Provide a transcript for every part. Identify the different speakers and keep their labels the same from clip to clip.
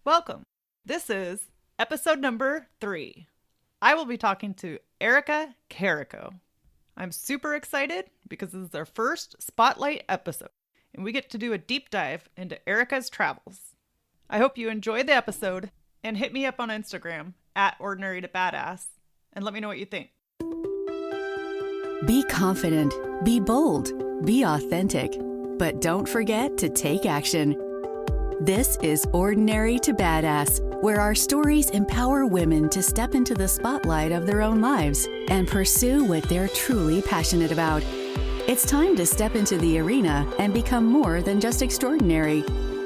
Speaker 1: Welcome. This is episode number 3. I will be talking to Erica Carrico. I'm super excited because this is our first spotlight episode, and we get to do a deep dive into Erica's travels. I hope you enjoy the episode and hit me up on Instagram at Ordinary to Badass and let me know what you think.
Speaker 2: Be confident, be bold, be authentic, but don't forget to take action. This is Ordinary to Badass, where our stories empower women to step into the spotlight of their own lives and pursue what they're truly passionate about. It's time to step into the arena and become more than just extraordinary.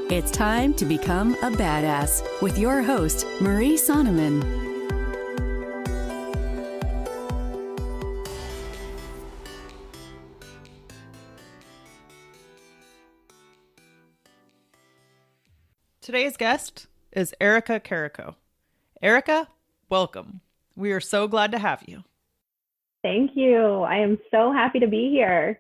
Speaker 2: It's time to become a badass with your host, Marie Sonneman.
Speaker 1: Today's guest is Erica Carrico. Erica, welcome. We are so glad to have you.
Speaker 3: Thank you. I am so happy to be here.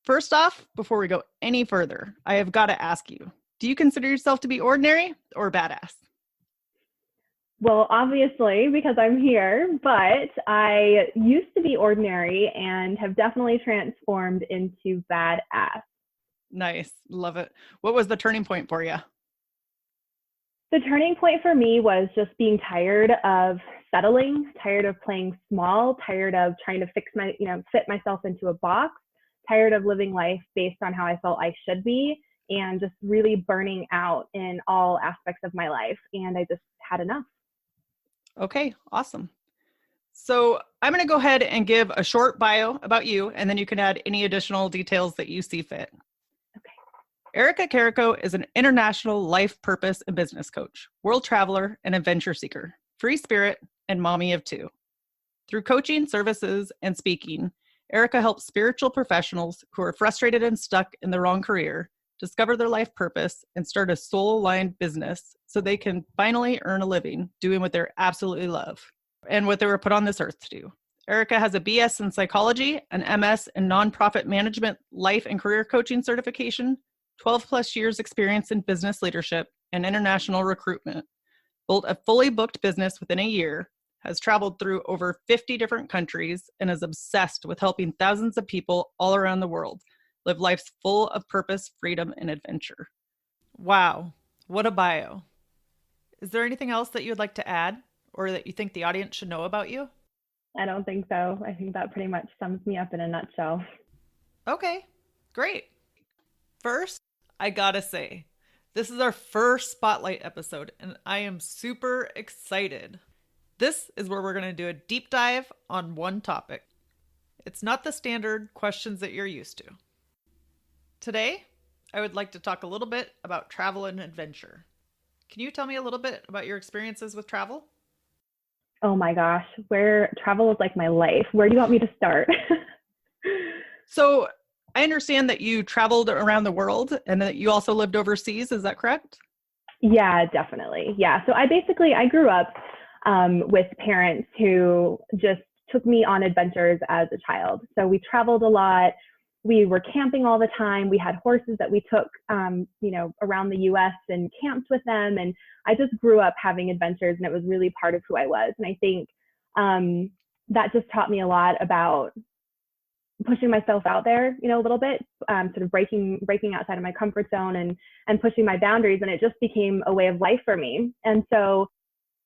Speaker 1: First off, before we go any further, I have got to ask you, do you consider yourself to be ordinary or badass?
Speaker 3: Well, obviously, because I'm here, but I used to be ordinary and have definitely transformed into badass.
Speaker 1: Nice. Love it. What was the turning point for you?
Speaker 3: The turning point for me was just being tired of settling, tired of playing small, tired of trying to fit myself into a box, tired of living life based on how I felt I should be, and just really burning out in all aspects of my life. And I just had enough.
Speaker 1: Okay, awesome. So I'm going to go ahead and give a short bio about you, and then you can add any additional details that you see fit. Erica Carrico is an international life purpose and business coach, world traveler, and adventure seeker, free spirit, and mommy of 2. Through coaching, services, and speaking, Erica helps spiritual professionals who are frustrated and stuck in the wrong career discover their life purpose and start a soul-aligned business so they can finally earn a living doing what they absolutely love and what they were put on this earth to do. Erica has a BS in psychology, an MS in nonprofit management, life and career coaching certification, 12 plus years experience in business leadership and international recruitment, built a fully booked business within a year, has traveled through over 50 different countries, and is obsessed with helping thousands of people all around the world live lives full of purpose, freedom, and adventure. Wow, what a bio. Is there anything else that you would like to add or that you think the audience should know about you?
Speaker 3: I don't think so. I think that pretty much sums me up in a nutshell.
Speaker 1: Okay, great. First, I gotta say, this is our first spotlight episode, and I am super excited. This is where we're going to do a deep dive on one topic. It's not the standard questions that you're used to. Today, I would like to talk a little bit about travel and adventure. Can you tell me a little bit about your experiences with travel?
Speaker 3: Oh my gosh, where travel is like my life. Where do you want me to start?
Speaker 1: So, I understand that you traveled around the world and that you also lived overseas. Is that correct?
Speaker 3: Yeah, definitely. Yeah. So I grew up with parents who just took me on adventures as a child. So we traveled a lot. We were camping all the time. We had horses that we took, around the US and camped with them. And I just grew up having adventures, and it was really part of who I was. And I think that just taught me a lot about pushing myself out there, a little bit, sort of breaking outside of my comfort zone and pushing my boundaries. And it just became a way of life for me. And so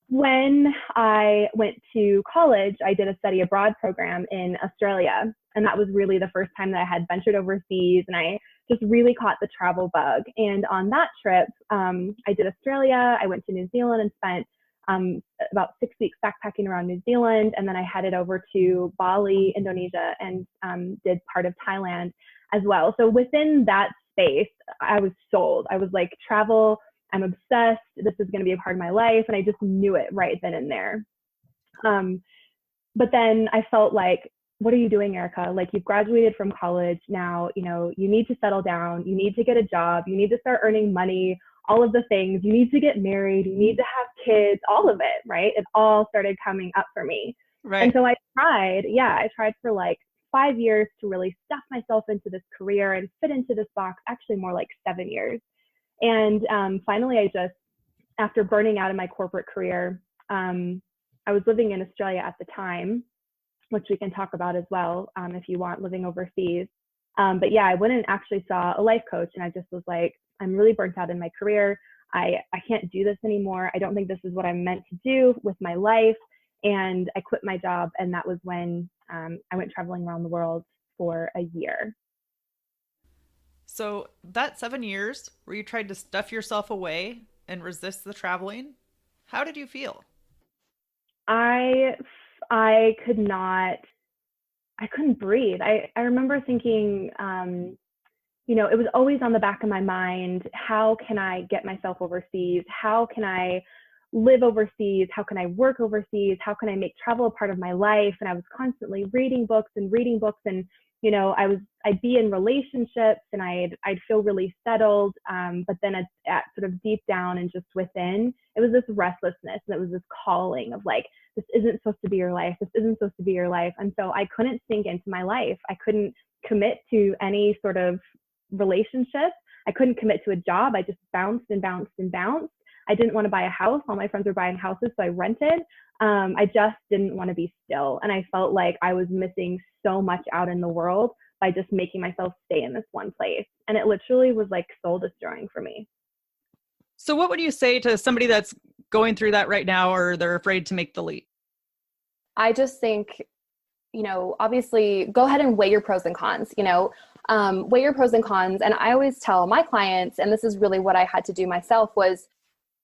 Speaker 3: when I went to college, I did a study abroad program in Australia. And that was really the first time that I had ventured overseas. And I just really caught the travel bug. And on that trip, I did Australia. I went to New Zealand and spent about 6 weeks backpacking around New Zealand. And then I headed over to Bali, Indonesia, and did part of Thailand as well. So within that space, I was sold. I was like, travel, I'm obsessed. This is going to be a part of my life. And I just knew it right then and there. But then I felt like, what are you doing, Erica? Like, you've graduated from college now, you need to settle down. You need to get a job. You need to start earning money. All of the things. You need to get married, you need to have kids, all of it, right? It all started coming up for me.
Speaker 1: Right.
Speaker 3: And so I tried for like 5 years to really stuff myself into this career and fit into this box, actually more like 7 years. And finally, after burning out in my corporate career, I was living in Australia at the time, which we can talk about as well if you want, living overseas. But yeah, I went and actually saw a life coach, and I just was like, I'm really burnt out in my career. I can't do this anymore. I don't think this is what I'm meant to do with my life. And I quit my job. And that was when I went traveling around the world for a year.
Speaker 1: So that 7 years where you tried to stuff yourself away and resist the traveling, how did you feel?
Speaker 3: I I could not, I couldn't breathe. I remember thinking, it was always on the back of my mind. How can I get myself overseas? How can I live overseas? How can I work overseas? How can I make travel a part of my life? And I was constantly reading books and reading books. And, I'd be in relationships and I'd feel really settled. But then at sort of deep down and just within, it was this restlessness. And it was this calling of like, this isn't supposed to be your life. This isn't supposed to be your life. And so I couldn't sink into my life. I couldn't commit to any sort of relationship. I couldn't commit to a job. I just bounced and bounced and bounced. I didn't want to buy a house. All my friends were buying houses, so I rented. I just didn't want to be still. And I felt like I was missing so much out in the world by just making myself stay in this one place. And it literally was like soul destroying for me.
Speaker 1: So what would you say to somebody that's going through that right now, or they're afraid to make the leap?
Speaker 4: I just think, obviously go ahead and weigh your pros and cons, weigh your pros and cons. And I always tell my clients, and this is really what I had to do myself, was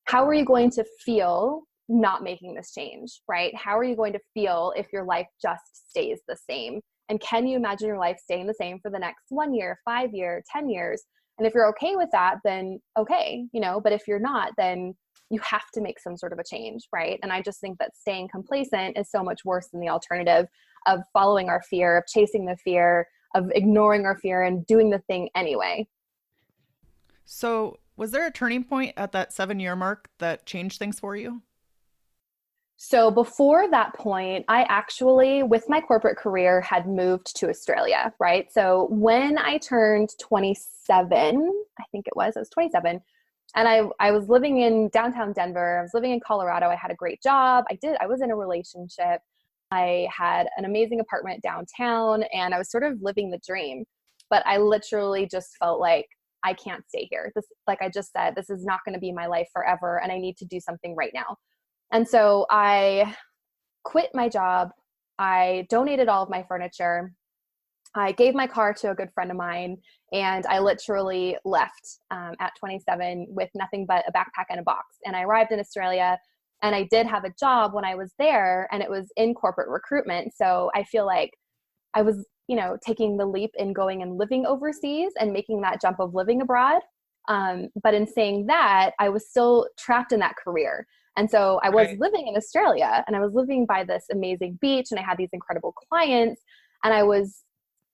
Speaker 4: how are you going to feel not making this change, right? How are you going to feel if your life just stays the same? And can you imagine your life staying the same for the next 1 year, 5 year, 10 years? And if you're okay with that, then okay, but if you're not, then you have to make some sort of a change, right? And I just think that staying complacent is so much worse than the alternative of following our fear, of chasing the fear, of ignoring our fear and doing the thing anyway.
Speaker 1: So was there a turning point at that 7 year mark that changed things for you?
Speaker 4: So before that point, I actually, with my corporate career, had moved to Australia, right? So when I turned 27, I think I was 27, and I was living in downtown Denver. I was living in Colorado. I had a great job. I was in a relationship. I had an amazing apartment downtown, and I was sort of living the dream. But I literally just felt like I can't stay here. This, like I just said, this is not going to be my life forever, and I need to do something right now. And so I quit my job. I donated all of my furniture. I gave my car to a good friend of mine, and I literally left at 27 with nothing but a backpack and a box. And I arrived in Australia, and I did have a job when I was there, and it was in corporate recruitment. So I feel like I was, taking the leap in going and living overseas and making that jump of living abroad. But in saying that, I was still trapped in that career. And so I was living in Australia, and I was living by this amazing beach, and I had these incredible clients, and I was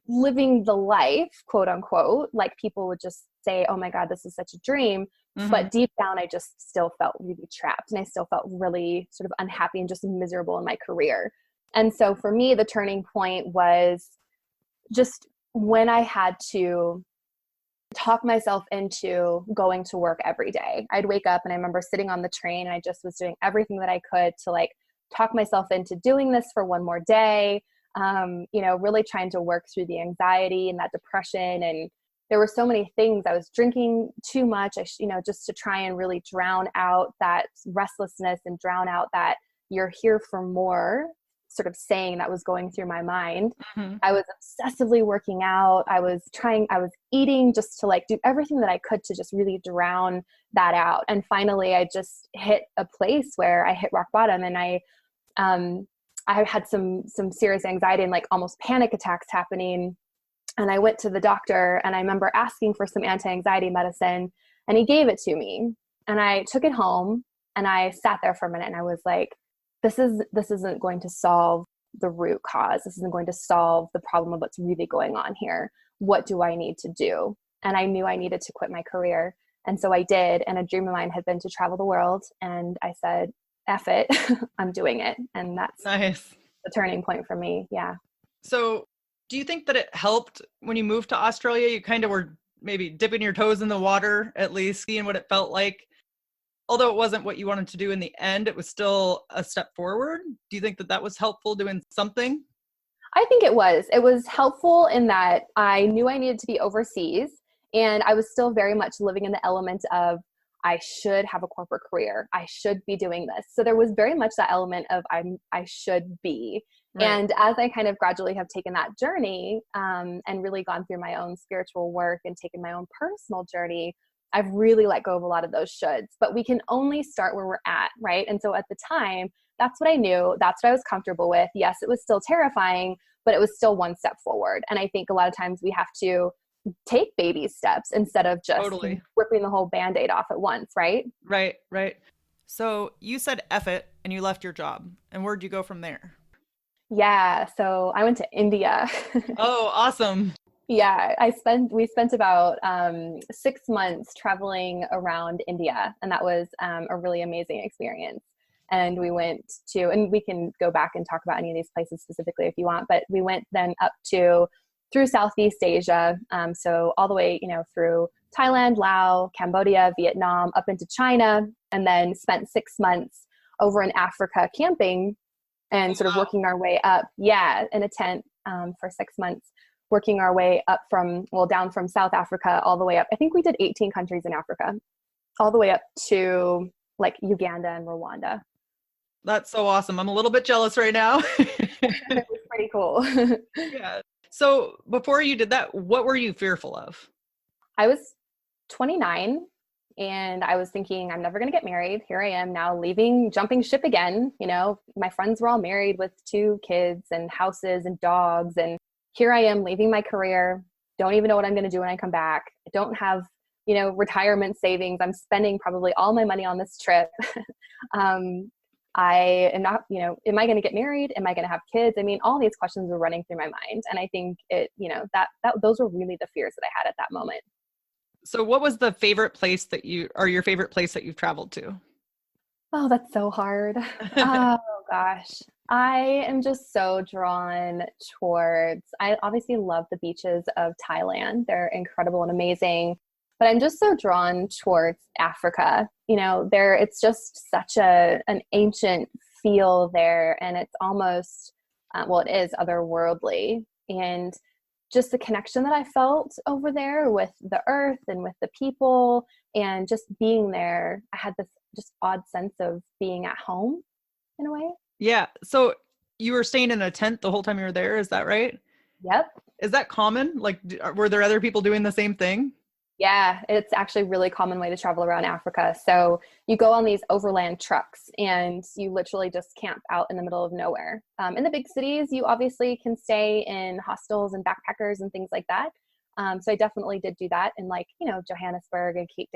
Speaker 4: living the life, quote unquote, like people would just say, oh my God, this is such a dream. Mm-hmm. But deep down, I just still felt really trapped, and I still felt really sort of unhappy and just miserable in my career. And so for me, the turning point was just when I had to talk myself into going to work every day. I'd wake up, and I remember sitting on the train, and I just was doing everything that I could to like talk myself into doing this for one more day. Really trying to work through the anxiety and that depression. And there were so many things. I was drinking too much, just to try and really drown out that restlessness and drown out that you're here for more sort of saying that was going through my mind. Mm-hmm. I was obsessively working out. I was eating just to like do everything that I could to just really drown that out. And finally, I just hit a place where I hit rock bottom, and I had some serious anxiety and like almost panic attacks happening. And I went to the doctor, and I remember asking for some anti-anxiety medicine, and he gave it to me. And I took it home, and I sat there for a minute, and I was like, this isn't going to solve the root cause. This isn't going to solve the problem of what's really going on here. What do I need to do? And I knew I needed to quit my career. And so I did. And a dream of mine had been to travel the world. And I said, F it, I'm doing it. And that's
Speaker 1: nice.
Speaker 4: The turning point for me. Yeah.
Speaker 1: So do you think that it helped when you moved to Australia? You kind of were maybe dipping your toes in the water, at least seeing what it felt like. although it wasn't what you wanted to do in the end, it was still a step forward. Do you think that that was helpful doing something?
Speaker 4: I think it was. It was helpful in that I knew I needed to be overseas, and I was still very much living in the element of I should have a corporate career. I should be doing this. So there was very much that element of I should be.
Speaker 1: Right.
Speaker 4: And as I kind of gradually have taken that journey and really gone through my own spiritual work and taken my own personal journey, I've really let go of a lot of those shoulds. But we can only start where we're at, right? And so at the time, that's what I knew. That's what I was comfortable with. Yes, it was still terrifying, but it was still one step forward. And I think a lot of times we have to take baby steps instead of just
Speaker 1: Totally
Speaker 4: ripping the whole Band-Aid off at once, right?
Speaker 1: Right. So you said F it and you left your job. And where'd you go from there?
Speaker 4: Yeah, so I went to India.
Speaker 1: Oh, awesome.
Speaker 4: Yeah, we spent about 6 months traveling around India, and that was a really amazing experience. And we went to, and we can go back and talk about any of these places specifically if you want, but we went then up to through Southeast Asia, so all the way, through Thailand, Laos, Cambodia, Vietnam, up into China, and then spent 6 months over in Africa camping and sort of working our way up, in a tent for 6 months, working our way up down from South Africa all the way up. I think we did 18 countries in Africa, all the way up to like Uganda and Rwanda.
Speaker 1: That's so awesome. I'm a little bit jealous right now.
Speaker 4: It was pretty cool.
Speaker 1: Yeah. So before you did that, what were you fearful of?
Speaker 4: I was 29 and I was thinking, I'm never going to get married. Here I am now jumping ship again. My friends were all married with 2 kids and houses and dogs. And here I am leaving my career. Don't even know what I'm going to do when I come back. I don't have, retirement savings. I'm spending probably all my money on this trip. I am not, am I going to get married? Am I going to have kids? I mean, all these questions were running through my mind. And I think those were really the fears that I had at that moment.
Speaker 1: So what was the favorite place your favorite place that you've traveled to?
Speaker 4: Oh, that's so hard. Oh gosh. I am just so drawn towards, I obviously love the beaches of Thailand. They're incredible and amazing, but I'm just so drawn towards Africa. It's just such an ancient feel there, and it's almost, it is otherworldly. And just the connection that I felt over there with the earth and with the people, and just being there, I had this just odd sense of being at home in a way.
Speaker 1: Yeah. So you were staying in a tent the whole time you were there. Is that right?
Speaker 4: Yep.
Speaker 1: Is that common? Like, were there other people doing the same thing?
Speaker 4: Yeah, it's actually a really common way to travel around Africa. So you go on these overland trucks and you literally just camp out in the middle of nowhere. In the big cities, you obviously can stay in hostels and backpackers and things like that. So I definitely did do that in Johannesburg and Cape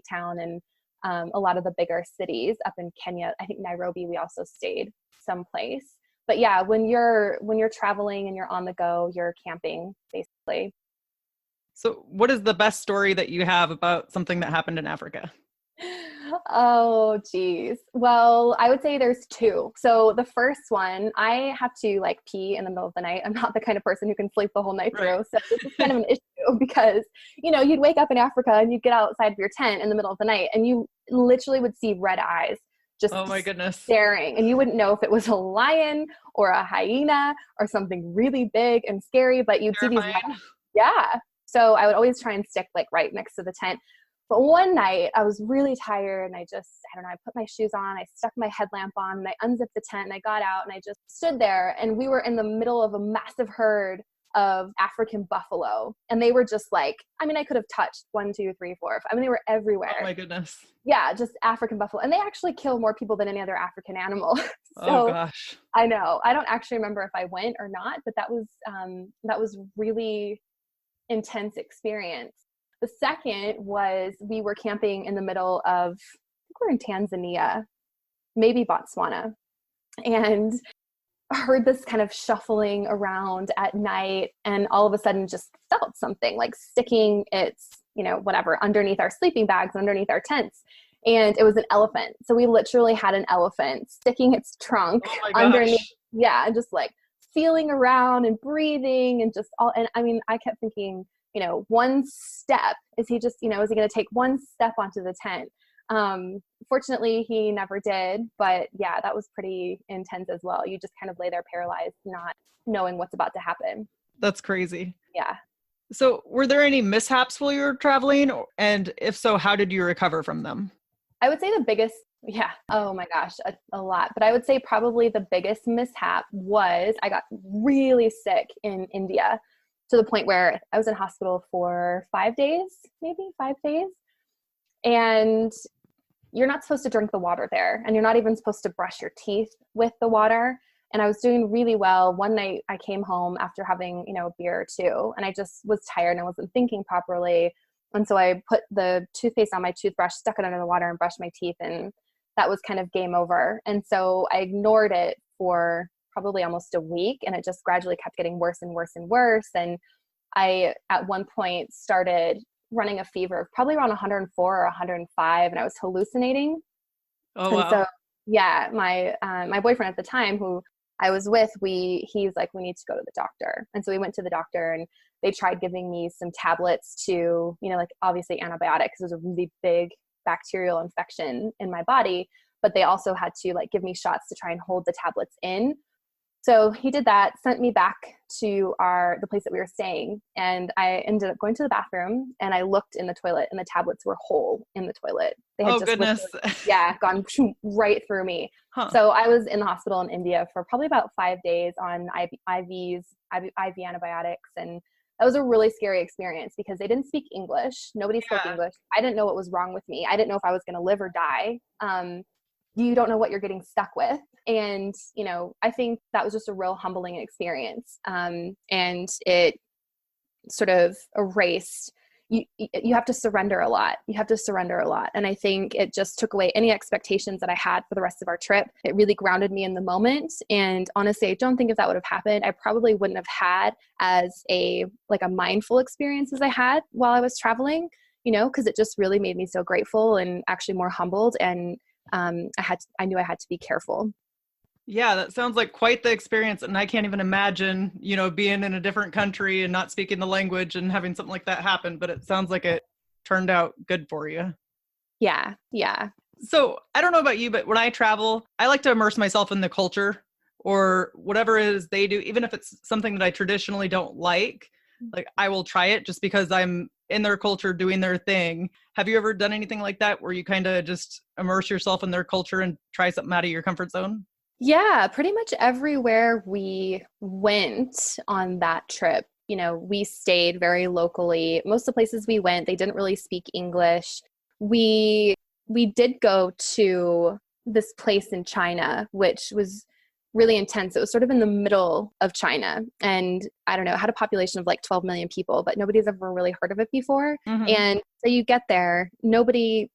Speaker 4: Town and a lot of the bigger cities up in Kenya. I think Nairobi, we also stayed someplace. But yeah, when you're traveling and you're on the go, you're camping basically.
Speaker 1: So what is the best story that you have about something that happened in Africa?
Speaker 4: Oh, geez. Well, I would say there's 2. So the first one, I have to pee in the middle of the night. I'm not the kind of person who can sleep the whole night through. So this is kind of an issue because, you'd wake up in Africa and you'd get outside of your tent in the middle of the night and you literally would see red eyes just
Speaker 1: oh my goodness,
Speaker 4: staring. And you wouldn't know if it was a lion or a hyena or something really big and scary, but you'd see these red eyes. Yeah. So I would always try and stick right next to the tent. But one night I was really tired and I put my shoes on, I stuck my headlamp on and I unzipped the tent and I got out and I just stood there, and we were in the middle of a massive herd of African buffalo. And they were just I could have touched 1, 2, 3, 4. They were everywhere.
Speaker 1: Oh my goodness.
Speaker 4: Yeah, just African buffalo. And they actually kill more people than any other African animal. So,
Speaker 1: oh gosh.
Speaker 4: I know. I don't actually remember if I went or not, but that was really intense experience. The second was we were camping in the middle of, I think we're in Tanzania, maybe Botswana, and heard this kind of shuffling around at night, and all of a sudden just felt something sticking its, underneath our sleeping bags, underneath our tents. And it was an elephant. So we literally had an elephant sticking its trunk underneath. Yeah. And just feeling around and breathing and just all. And I kept thinking, one step, is he just, is he going to take one step onto the tent? Fortunately, he never did. But yeah, that was pretty intense as well. You just kind of lay there paralyzed, not knowing what's about to happen.
Speaker 1: That's crazy.
Speaker 4: Yeah.
Speaker 1: So were there any mishaps while you were traveling? And if so, how did you recover from them?
Speaker 4: I would say the biggest, yeah, oh my gosh, a lot. But I would say probably the biggest mishap was I got really sick in India to the point where I was in hospital for 5 days, maybe 5 days. And you're not supposed to drink the water there. And you're not even supposed to brush your teeth with the water. And I was doing really well. One night I came home after having, a beer or two, and I just was tired and I wasn't thinking properly. And so I put the toothpaste on my toothbrush, stuck it under the water and brushed my teeth. And that was kind of game over. And so I ignored it for probably almost a week, and it just gradually kept getting worse and worse and worse. And I, at one point, started running a fever of probably around 104 or 105, and I was hallucinating.
Speaker 1: Oh,
Speaker 4: and
Speaker 1: wow.
Speaker 4: So, yeah, my boyfriend at the time, who I was with, he's like, we need to go to the doctor. And so we went to the doctor, and they tried giving me some tablets to, like obviously antibiotics. It was a really big bacterial infection in my body, but they also had to like give me shots to try and hold the tablets in. So he did that, sent me back to the place that we were staying. And I ended up going to the bathroom, and I looked in the toilet, and the tablets were whole in the toilet. They had
Speaker 1: goodness.
Speaker 4: gone right through me.
Speaker 1: Huh.
Speaker 4: So I was in the hospital in India for probably about 5 days on IV antibiotics. And that was a really scary experience because they didn't speak English. Nobody spoke English. I didn't know what was wrong with me. I didn't know if I was going to live or die. You don't know what you're getting stuck with. And, I think that was just a real humbling experience. And it sort of erased, you have to surrender a lot. And I think it just took away any expectations that I had for the rest of our trip. It really grounded me in the moment. And honestly, I don't think if that would have happened, I probably wouldn't have had as a mindful experience as I had while I was traveling, because it just really made me so grateful and actually more humbled. And I knew I had to be careful.
Speaker 1: Yeah, that sounds like quite the experience. And I can't even imagine, being in a different country and not speaking the language and having something like that happen. But it sounds like it turned out good for you.
Speaker 4: Yeah. Yeah.
Speaker 1: So I don't know about you, but when I travel, I like to immerse myself in the culture or whatever it is they do, even if it's something that I traditionally don't like I will try it just because I'm in their culture doing their thing. Have you ever done anything like that where you kind of just immerse yourself in their culture and try something out of your comfort zone?
Speaker 4: Yeah, pretty much everywhere we went on that trip, we stayed very locally. Most of the places we went, they didn't really speak English. We did go to this place in China, which was really intense. It was sort of in the middle of China, and I don't know, it had a population of like 12 million people, but nobody's ever really heard of it before. Mm-hmm. And so you get there, they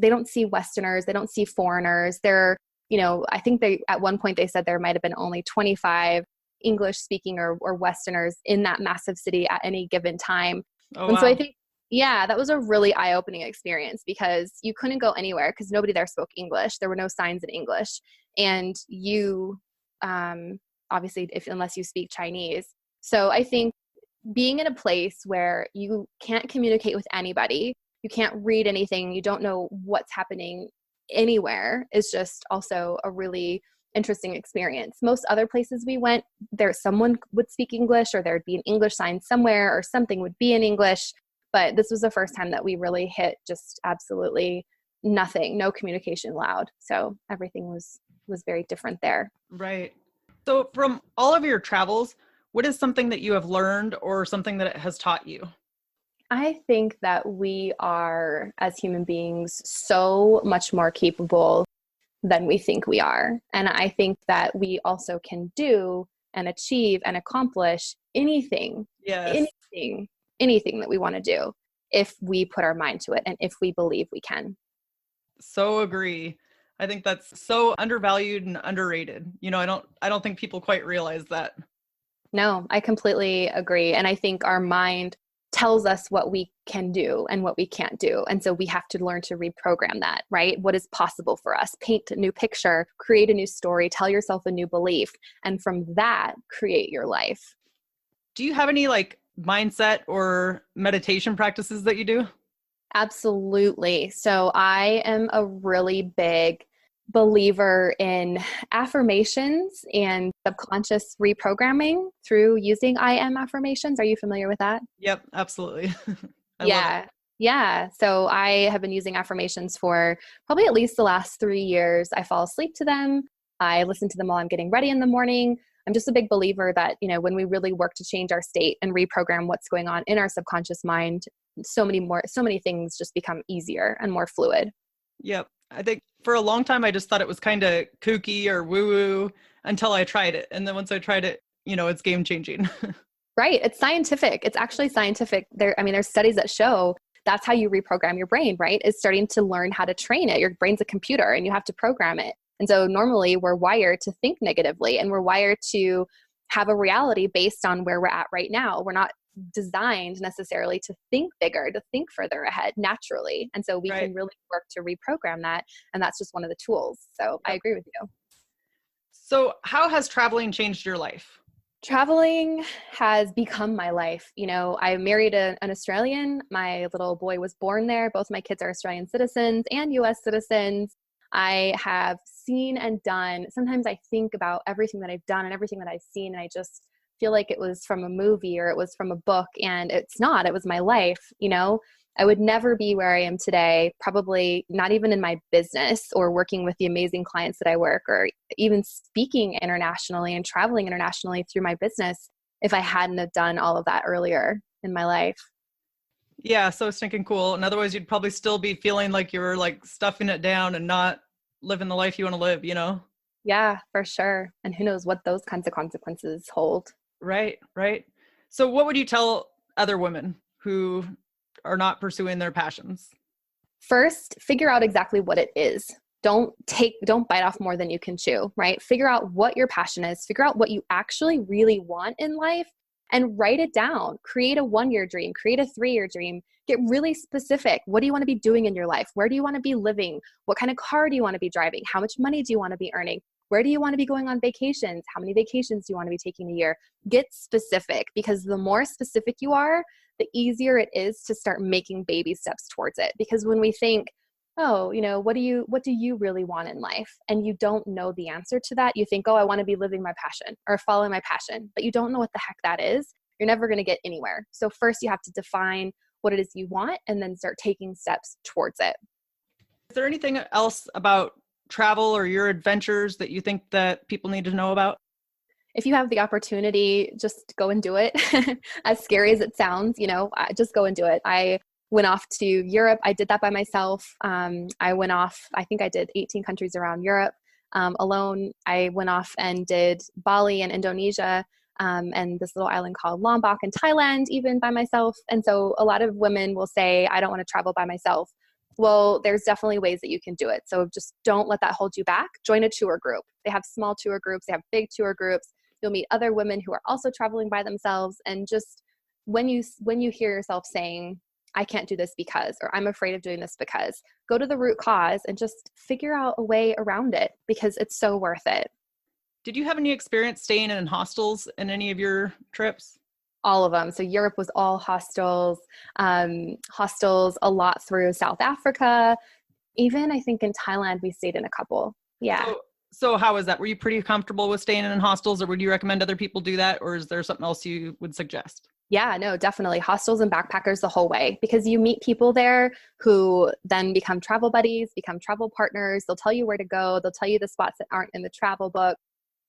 Speaker 4: don't see Westerners, they don't see foreigners. They're, I think at one point they said there might've been only 25 English speaking or Westerners in that massive city at any given time. Oh, and wow. So I think, that was a really eye-opening experience because you couldn't go anywhere because nobody there spoke English. There were no signs in English. And you, obviously, unless you speak Chinese. So I think being in a place where you can't communicate with anybody, you can't read anything, you don't know what's happening anywhere is just also a really interesting experience. Most other places we went, someone would speak English or there'd be an English sign somewhere or something would be in English. But this was the first time that we really hit just absolutely nothing, no communication allowed. So everything was very different there.
Speaker 1: Right. So from all of your travels, what is something that you have learned or something that it has taught you?
Speaker 4: I think that we are, as human beings, so much more capable than we think we are. And I think that we also can do and achieve and accomplish anything, anything that we want to do if we put our mind to it and if we believe we can.
Speaker 1: So agree. I think that's so undervalued and underrated. I don't think people quite realize that.
Speaker 4: No, I completely agree. And I think our mind tells us what we can do and what we can't do. And so we have to learn to reprogram that, right? What is possible for us? Paint a new picture, create a new story, tell yourself a new belief. And from that, create your life.
Speaker 1: Do you have any mindset or meditation practices that you do?
Speaker 4: Absolutely. So I am a really big believer in affirmations and subconscious reprogramming through using I am affirmations. Are you familiar with that?
Speaker 1: Yep, absolutely. I love it.
Speaker 4: Yeah. Yeah. So I have been using affirmations for probably at least the last 3 years. I fall asleep to them. I listen to them while I'm getting ready in the morning. I'm just a big believer that, when we really work to change our state and reprogram what's going on in our subconscious mind, so many things just become easier and more fluid.
Speaker 1: Yep. I think for a long time, I just thought it was kind of kooky or woo-woo until I tried it. And then once I tried it, it's game changing.
Speaker 4: Right. It's scientific. It's actually scientific. There's studies that show that's how you reprogram your brain, right? It's starting to learn how to train it. Your brain's a computer and you have to program it. And so normally we're wired to think negatively and we're wired to have a reality based on where we're at right now. We're not designed necessarily to think bigger, to think further ahead naturally. And so we can really work to reprogram that. And that's just one of the tools. So I agree with you.
Speaker 1: So how has traveling changed your life?
Speaker 4: Traveling has become my life. I married an Australian. My little boy was born there. Both my kids are Australian citizens and US citizens. I have seen and done. Sometimes I think about everything that I've done and everything that I've seen, and I just feel like it was from a movie or it was from a book, and it's not. It was my life. I would never be where I am today, probably not even in my business or working with the amazing clients that I work, or even speaking internationally and traveling internationally through my business, if I hadn't have done all of that earlier in my life.
Speaker 1: Yeah, so stinking cool. And otherwise you'd probably still be feeling like you were like stuffing it down and not living the life you want to live,
Speaker 4: Yeah, for sure. And who knows what those kinds of consequences hold.
Speaker 1: Right. So what would you tell other women who are not pursuing their passions?
Speaker 4: First, figure out exactly what it is. Don't bite off more than you can chew, right? Figure out what your passion is, figure out what you actually really want in life, and write it down. Create a 1-year dream, create a 3-year dream, get really specific. What do you want to be doing in your life? Where do you want to be living? What kind of car do you want to be driving? How much money do you want to be earning? Where do you want to be going on vacations? How many vacations do you want to be taking a year? Get specific, because the more specific you are, the easier it is to start making baby steps towards it. Because when we think, what do you really want in life? And you don't know the answer to that. You think, I want to be living my passion or following my passion, but you don't know what the heck that is. You're never going to get anywhere. So first you have to define what it is you want and then start taking steps towards it.
Speaker 1: Is there anything else about travel or your adventures that you think that people need to know about?
Speaker 4: If you have the opportunity, just go and do it. As scary as it sounds, just go and do it. I went off to Europe. I did that by myself. I went off, I think I did 18 countries around Europe alone. I went off and did Bali and Indonesia and this little island called Lombok in Thailand, even by myself. And so a lot of women will say, I don't want to travel by myself. Well, there's definitely ways that you can do it. So just don't let that hold you back. Join a tour group. They have small tour groups. They have big tour groups. You'll meet other women who are also traveling by themselves. And just when you hear yourself saying, I can't do this because, or I'm afraid of doing this because, go to the root cause and just figure out a way around it, because it's so worth it.
Speaker 1: Did you have any experience staying in hostels in any of your trips?
Speaker 4: All of them. So Europe was all hostels a lot through South Africa. Even I think in Thailand, we stayed in a couple. Yeah.
Speaker 1: So how was that? Were you pretty comfortable with staying in hostels, or would you recommend other people do that? Or is there something else you would suggest?
Speaker 4: Yeah, no, definitely. Hostels and backpackers the whole way, because you meet people there who then become travel buddies, become travel partners. They'll tell you where to go. They'll tell you the spots that aren't in the travel book.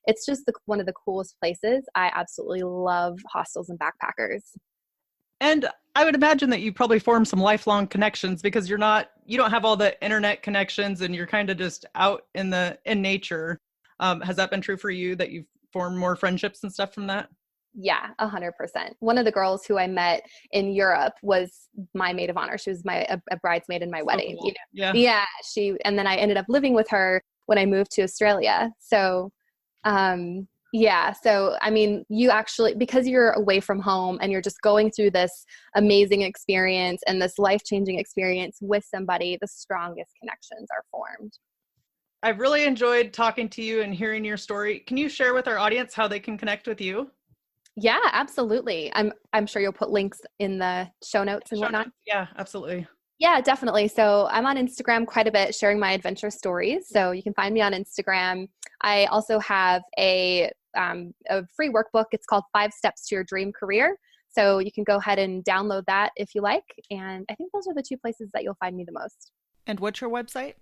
Speaker 4: It's just one of the coolest places. I absolutely love hostels and backpackers. And
Speaker 1: I would imagine that you probably form some lifelong connections, because you don't have all the internet connections and you're kind of just out in nature. Has that been true for you, that you've formed more friendships and stuff from that?
Speaker 4: Yeah, 100%. One of the girls who I met in Europe was my maid of honor. She was a bridesmaid in my wedding.
Speaker 1: Cool.
Speaker 4: Yeah. And then I ended up living with her when I moved to Australia. So, So, I mean, you actually, because you're away from home and you're just going through this amazing experience and this life-changing experience with somebody, the strongest connections are formed.
Speaker 1: I've really enjoyed talking to you and hearing your story. Can you share with our audience how they can connect with you?
Speaker 4: Yeah, absolutely. I'm sure you'll put links in the show notes and whatnot.
Speaker 1: Yeah, absolutely.
Speaker 4: Yeah, definitely. So I'm on Instagram quite a bit, sharing my adventure stories. So you can find me on Instagram. I also have a free workbook. It's called 5 Steps to Your Dream Career. So you can go ahead and download that if you like. And I think those are the 2 places that you'll find me the most.
Speaker 1: And what's your website?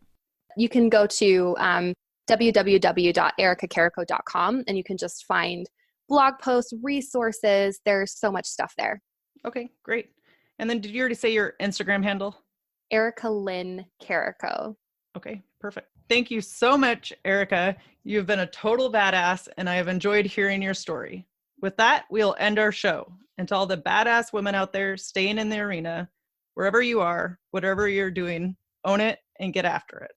Speaker 4: You can go to www.ericacarrico.com and you can just find blog posts, resources. There's so much stuff there.
Speaker 1: Okay, great. And then did you already say your Instagram handle?
Speaker 4: Erica Lynn Carrico.
Speaker 1: Okay, perfect. Thank you so much, Erica. You've been a total badass, and I have enjoyed hearing your story. With that, we'll end our show. And to all the badass women out there staying in the arena, wherever you are, whatever you're doing, own it and get after it.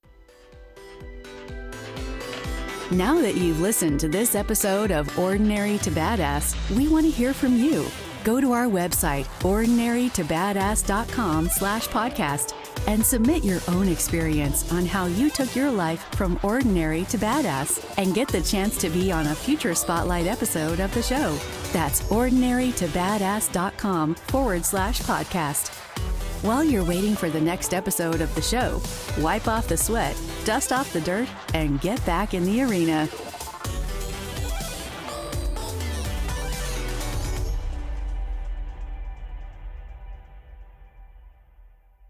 Speaker 2: Now that you've listened to this episode of Ordinary to Badass, we want to hear from you. Go to our website, ordinarytobadass.com/podcast, and submit your own experience on how you took your life from ordinary to badass and get the chance to be on a future Spotlight episode of the show. That's ordinarytobadass.com/podcast. While you're waiting for the next episode of the show, wipe off the sweat, dust off the dirt, and get back in the arena.